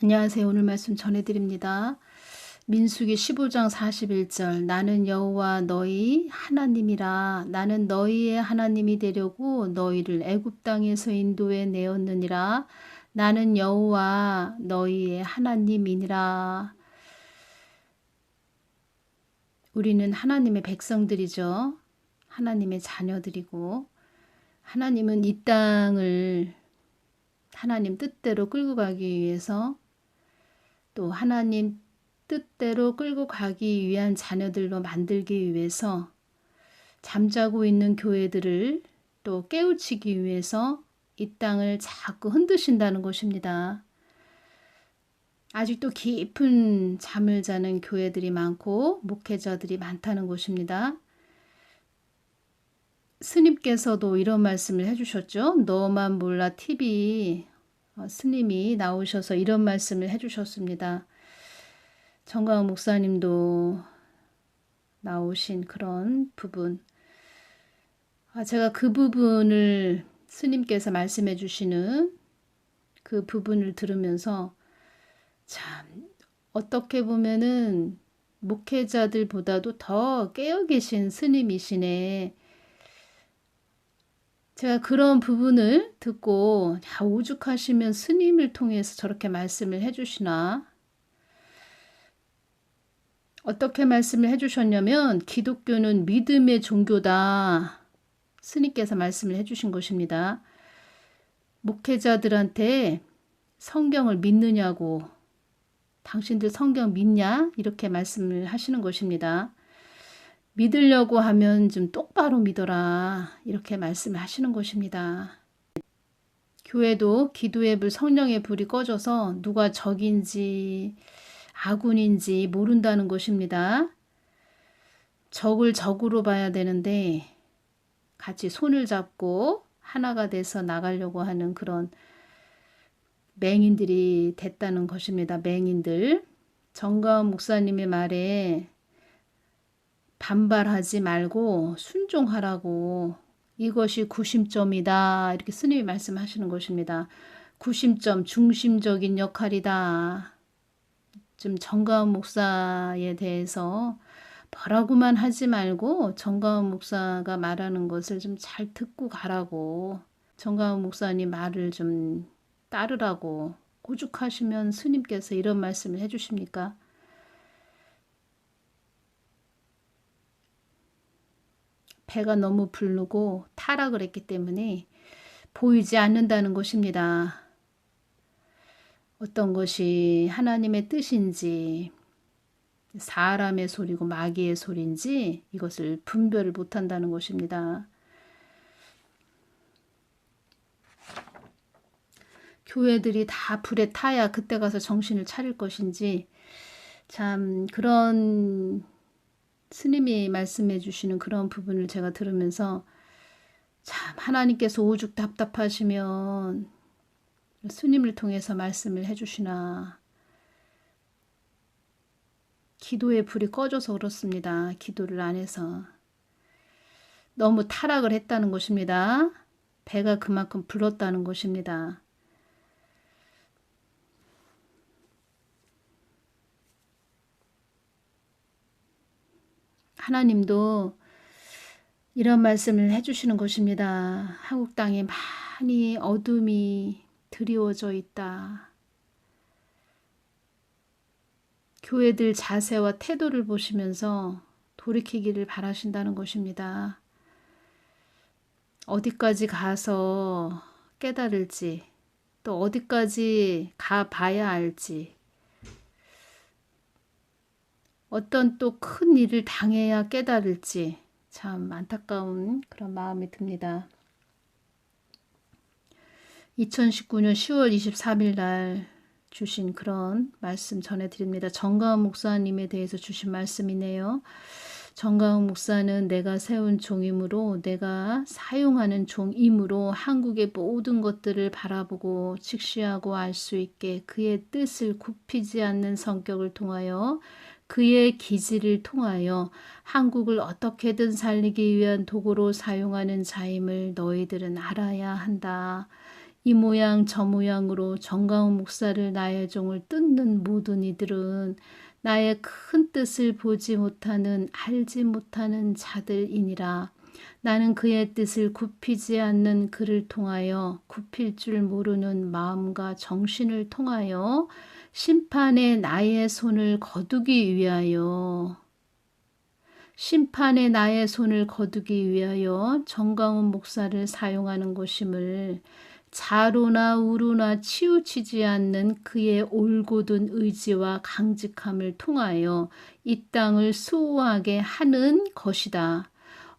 안녕하세요. 오늘 말씀 전해드립니다. 민수기 15장 41절 나는 여호와 너희 하나님이라. 나는 너희의 하나님이 되려고 너희를 애굽 땅에서 인도해 내었느니라. 나는 여호와 너희의 하나님이니라. 우리는 하나님의 백성들이죠. 하나님의 자녀들이고, 하나님은 이 땅을 하나님 뜻대로 끌고 가기 위해서, 또 하나님 뜻대로 끌고 가기 위한 자녀들로 만들기 위해서, 잠자고 있는 교회들을 또 깨우치기 위해서 이 땅을 자꾸 흔드신다는 것입니다. 아직도 깊은 잠을 자는 교회들이 많고 목회자들이 많다는 것입니다. 스님께서도 이런 말씀을 해주셨죠. 너만 몰라 TV 스님이 나오셔서 이런 말씀을 해주셨습니다. 정광훈 목사님도 나오신 그런 부분, 제가 그 부분을 스님께서 말씀해 주시는 그 부분을 들으면서 참 어떻게 보면은 목회자들보다도 더 깨어 계신 스님이시네. 제가 그런 부분을 듣고 오죽하시면 스님을 통해서 저렇게 말씀을 해주시나. 어떻게 말씀을 해주셨냐면 기독교는 믿음의 종교다. 스님께서 말씀을 해주신 것입니다. 목회자들한테 성경을 믿느냐고, 당신들 성경 믿냐? 이렇게 말씀을 하시는 것입니다. 믿으려고 하면 좀 똑바로 믿어라. 이렇게 말씀을 하시는 것입니다. 교회도 기도의 불, 성령의 불이 꺼져서 누가 적인지 아군인지 모른다는 것입니다. 적을 적으로 봐야 되는데 같이 손을 잡고 하나가 돼서 나가려고 하는 그런 맹인들이 됐다는 것입니다. 맹인들. 정가은 목사님의 말에 반발하지 말고 순종하라고, 이것이 구심점이다. 이렇게 스님이 말씀하시는 것입니다. 구심점, 중심적인 역할이다. 좀 정가은 목사에 대해서 뭐라고만 하지 말고 정가은 목사가 말하는 것을 좀 잘 듣고 가라고, 정가은 목사님 말을 좀 따르라고 오죽하시면 스님께서 이런 말씀을 해주십니까? 배가 너무 부르고 타락을 했기 때문에 보이지 않는다는 것입니다. 어떤 것이 하나님의 뜻인지 사람의 소리고 마귀의 소리인지 이것을 분별을 못한다는 것입니다. 교회들이 다 불에 타야 그때 가서 정신을 차릴 것인지, 참 그런 스님이 말씀해 주시는 그런 부분을 제가 들으면서 참 하나님께서 오죽 답답하시면 스님을 통해서 말씀을 해주시나. 기도의 불이 꺼져서 그렇습니다. 기도를 안 해서. 너무 타락을 했다는 것입니다. 배가 그만큼 불렀다는 것입니다. 하나님도 이런 말씀을 해주시는 것입니다. 한국 땅에 많이 어둠이 드리워져 있다. 교회들 자세와 태도를 보시면서 돌이키기를 바라신다는 것입니다. 어디까지 가서 깨달을지, 또 어디까지 가봐야 알지, 어떤 또 큰 일을 당해야 깨달을지 참 안타까운 그런 마음이 듭니다. 2019년 10월 23일 날 주신 그런 말씀 전해드립니다. 정가은 목사님에 대해서 주신 말씀이네요. 정가은 목사는 내가 세운 종이므로, 내가 사용하는 종이므로 한국의 모든 것들을 바라보고 직시하고 알 수 있게 그의 뜻을 굽히지 않는 성격을 통하여, 그의 기질을 통하여 한국을 어떻게든 살리기 위한 도구로 사용하는 자임을 너희들은 알아야 한다. 이 모양 저 모양으로 정가훈 목사를 나의 종을 뜯는 모든 이들은 나의 큰 뜻을 보지 못하는 알지 못하는 자들이니라. 나는 그의 뜻을 굽히지 않는 그를 통하여 굽힐 줄 모르는 마음과 정신을 통하여 심판에 나의 손을 거두기 위하여 심판에 나의 손을 거두기 위하여 정가훈 목사를 사용하는 것임을 자로나 우로나 치우치지 않는 그의 올곧은 의지와 강직함을 통하여 이 땅을 수호하게 하는 것이다.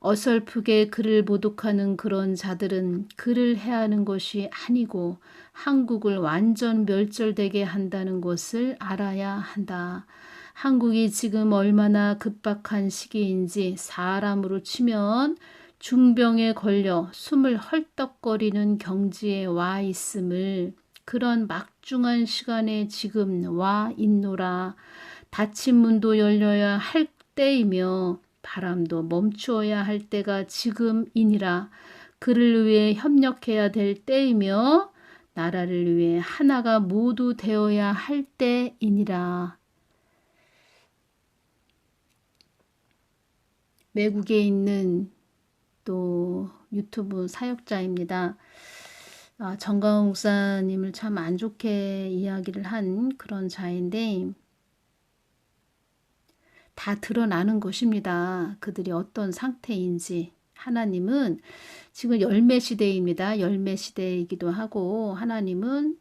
어설프게 그를 모독하는 그런 자들은 그를 해하는 것이 아니고 한국을 완전 멸절되게 한다는 것을 알아야 한다. 한국이 지금 얼마나 급박한 시기인지 사람으로 치면 중병에 걸려 숨을 헐떡거리는 경지에 와 있음을 그런 막중한 시간에 지금 와 있노라. 닫힌 문도 열려야 할 때이며 바람도 멈추어야 할 때가 지금이니라. 그를 위해 협력해야 될 때이며 나라를 위해 하나가 모두 되어야 할 때이니라. 외국에 있는 또 유튜브 사역자입니다. 정가훈 목사님을 참 안 좋게 이야기를 한 그런 자인데 다 드러나는 것입니다. 그들이 어떤 상태인지. 하나님은 지금 열매 시대입니다. 열매 시대이기도 하고 하나님은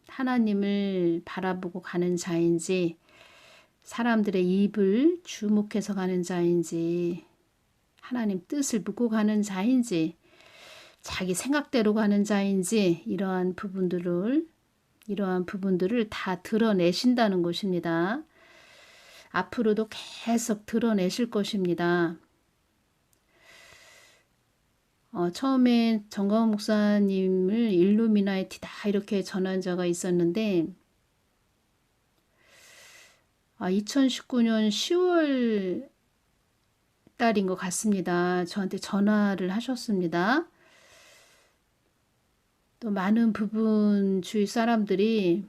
하나님을 바라보고 가는 자인지 사람들의 입을 주목해서 가는 자인지 하나님 뜻을 묻고 가는 자인지 자기 생각대로 가는 자인지 이러한 부분들을 다 드러내신다는 것입니다. 앞으로도 계속 드러내실 것입니다. 처음에 정가훈 목사님을 일루미나이티다 이렇게 전한 자가 있었는데 2019년 10월 달인 것 같습니다. 저한테 전화를 하셨습니다. 또 많은 부분 주위 사람들이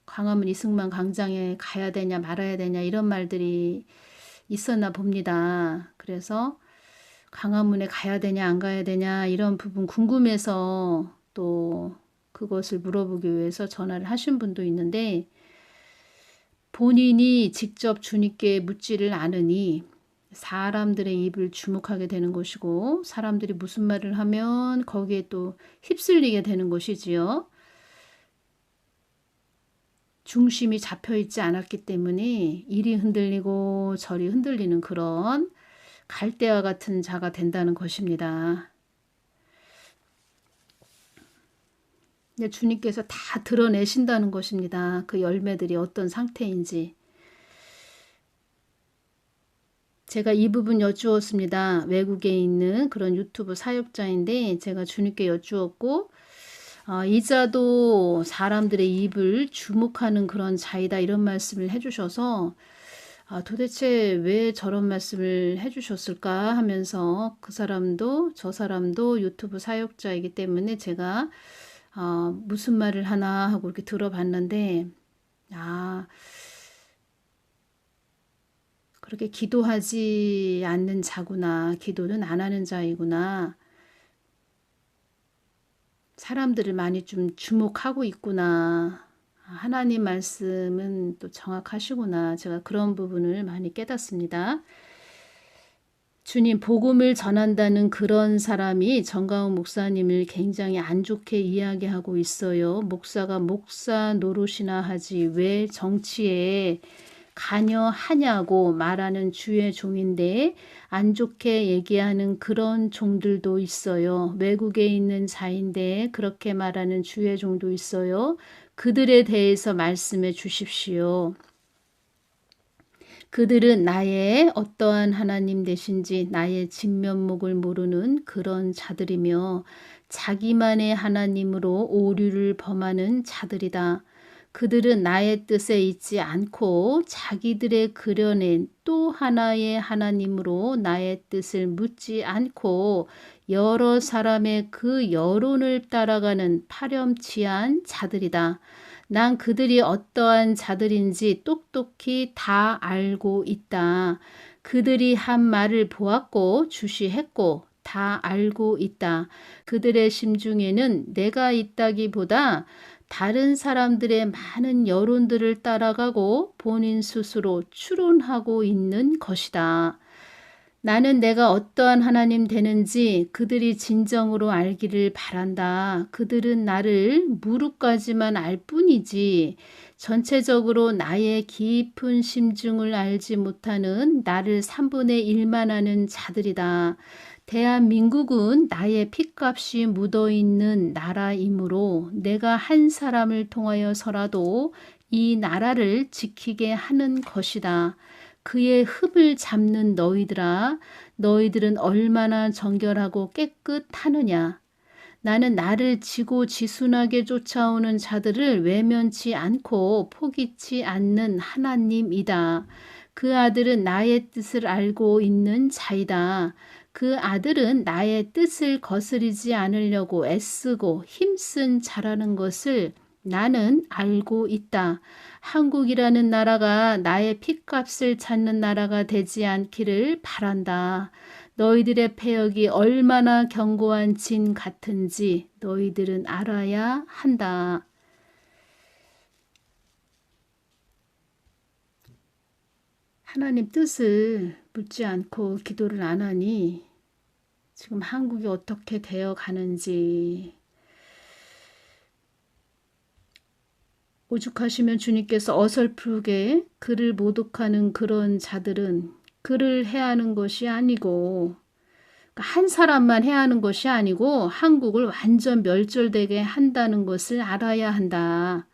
광화문 이승만 광장에 가야 되냐 말아야 되냐 이런 말들이 있었나 봅니다. 그래서 광화문에 가야 되냐 안 가야 되냐 이런 부분 궁금해서 또 그것을 물어보기 위해서 전화를 하신 분도 있는데 본인이 직접 주님께 묻지를 않으니 사람들의 입을 주목하게 되는 것이고 사람들이 무슨 말을 하면 거기에 또 휩쓸리게 되는 것이지요. 중심이 잡혀있지 않았기 때문에 이리 흔들리고 저리 흔들리는 그런 갈대와 같은 자가 된다는 것입니다. 주님께서 다 드러내신다는 것입니다. 그 열매들이 어떤 상태인지. 제가 이 부분 여쭈었습니다. 외국에 있는 그런 유튜브 사역자인데 제가 주님께 여쭈었고 이자도 사람들의 입을 주목하는 그런 자이다 이런 말씀을 해주셔서 도대체 왜 저런 말씀을 해주셨을까 하면서 그 사람도 저 사람도 유튜브 사역자이기 때문에 제가 무슨 말을 하나 하고 이렇게 들어봤는데 그렇게 기도하지 않는 자구나. 기도는 안 하는 자이구나. 사람들을 많이 좀 주목하고 있구나. 하나님 말씀은 또 정확하시구나. 제가 그런 부분을 많이 깨닫습니다. 주님 복음을 전한다는 그런 사람이 정가훈 목사님을 굉장히 안 좋게 이야기하고 있어요. 목사가 목사 노릇이나 하지 왜 정치에 관여하냐고 말하는 주의 종인데 안 좋게 얘기하는 그런 종들도 있어요. 외국에 있는 자인데 그렇게 말하는 주의 종도 있어요. 그들에 대해서 말씀해 주십시오. 그들은 나의 어떠한 하나님 되신지 나의 진면목을 모르는 그런 자들이며 자기만의 하나님으로 오류를 범하는 자들이다. 그들은 나의 뜻에 있지 않고 자기들의 그려낸 또 하나의 하나님으로 나의 뜻을 묻지 않고 여러 사람의 그 여론을 따라가는 파렴치한 자들이다. 난 그들이 어떠한 자들인지 똑똑히 다 알고 있다. 그들이 한 말을 보았고 주시했고 다 알고 있다. 그들의 심중에는 내가 있다기보다 다른 사람들의 많은 여론들을 따라가고 본인 스스로 추론하고 있는 것이다. 나는 내가 어떠한 하나님 되는지 그들이 진정으로 알기를 바란다. 그들은 나를 무릎까지만 알 뿐이지 전체적으로 나의 깊은 심중을 알지 못하는 나를 3분의 1만 아는 자들이다. 대한민국은 나의 핏값이 묻어있는 나라이므로 내가 한 사람을 통하여서라도 이 나라를 지키게 하는 것이다. 그의 흠을 잡는 너희들아, 너희들은 얼마나 정결하고 깨끗하느냐. 나는 나를 지고지순하게 쫓아오는 자들을 외면치 않고 포기치 않는 하나님이다. 그 아들은 나의 뜻을 알고 있는 자이다. 그 아들은 나의 뜻을 거스르지 않으려고 애쓰고 힘쓴 자라는 것을 나는 알고 있다. 한국이라는 나라가 나의 핏값을 찾는 나라가 되지 않기를 바란다. 너희들의 패역이 얼마나 견고한 진 같은지 너희들은 알아야 한다. 하나님 뜻을 묻지 않고 기도를 안 하니 지금 한국이 어떻게 되어 가는지 오죽하시면 주님께서 어설프게 그를 모독하는 그런 자들은 그를 해하는 것이 아니고 한 사람만 해하는 것이 아니고 한국을 완전 멸절되게 한다는 것을 알아야 한다.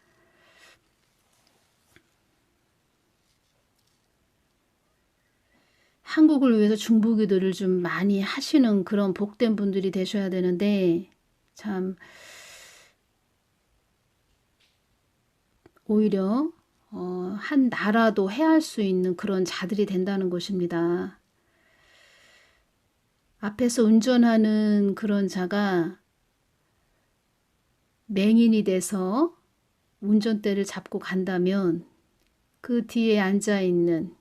한국을 위해서 중보기도를 좀 많이 하시는 그런 복된 분들이 되셔야 되는데 참 오히려 한 나라도 해할 수 있는 그런 자들이 된다는 것입니다. 앞에서 운전하는 그런 자가 맹인이 돼서 운전대를 잡고 간다면 그 뒤에 앉아있는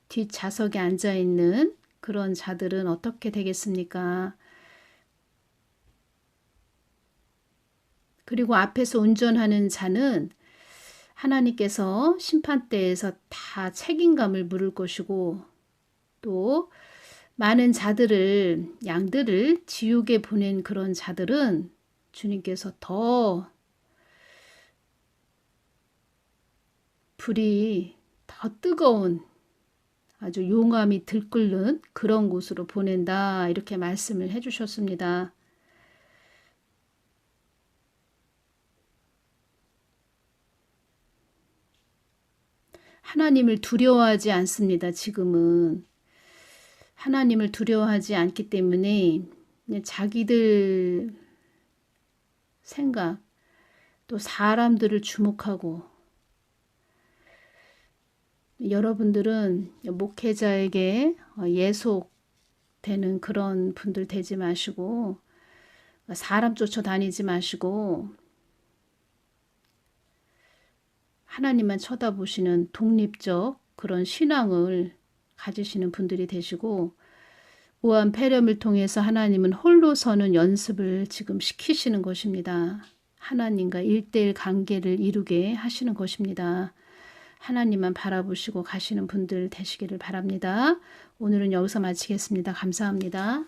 뒷좌석에 앉아있는 그런 자들은 어떻게 되겠습니까? 그리고 앞에서 운전하는 자는 하나님께서 심판대에서 다 책임감을 물을 것이고 또 많은 자들을 양들을 지옥에 보낸 그런 자들은 주님께서 더 불이 더 뜨거운 아주 용암이 들끓는 그런 곳으로 보낸다 이렇게 말씀을 해주셨습니다. 하나님을 두려워하지 않습니다. 지금은 하나님을 두려워하지 않기 때문에 자기들 생각 또 사람들을 주목하고 여러분들은 목회자에게 예속되는 그런 분들 되지 마시고 사람 쫓아다니지 마시고 하나님만 쳐다보시는 독립적 그런 신앙을 가지시는 분들이 되시고 우한 폐렴을 통해서 하나님은 홀로 서는 연습을 지금 시키시는 것입니다. 하나님과 1:1 관계를 이루게 하시는 것입니다. 하나님만 바라보시고 가시는 분들 되시기를 바랍니다. 오늘은 여기서 마치겠습니다. 감사합니다.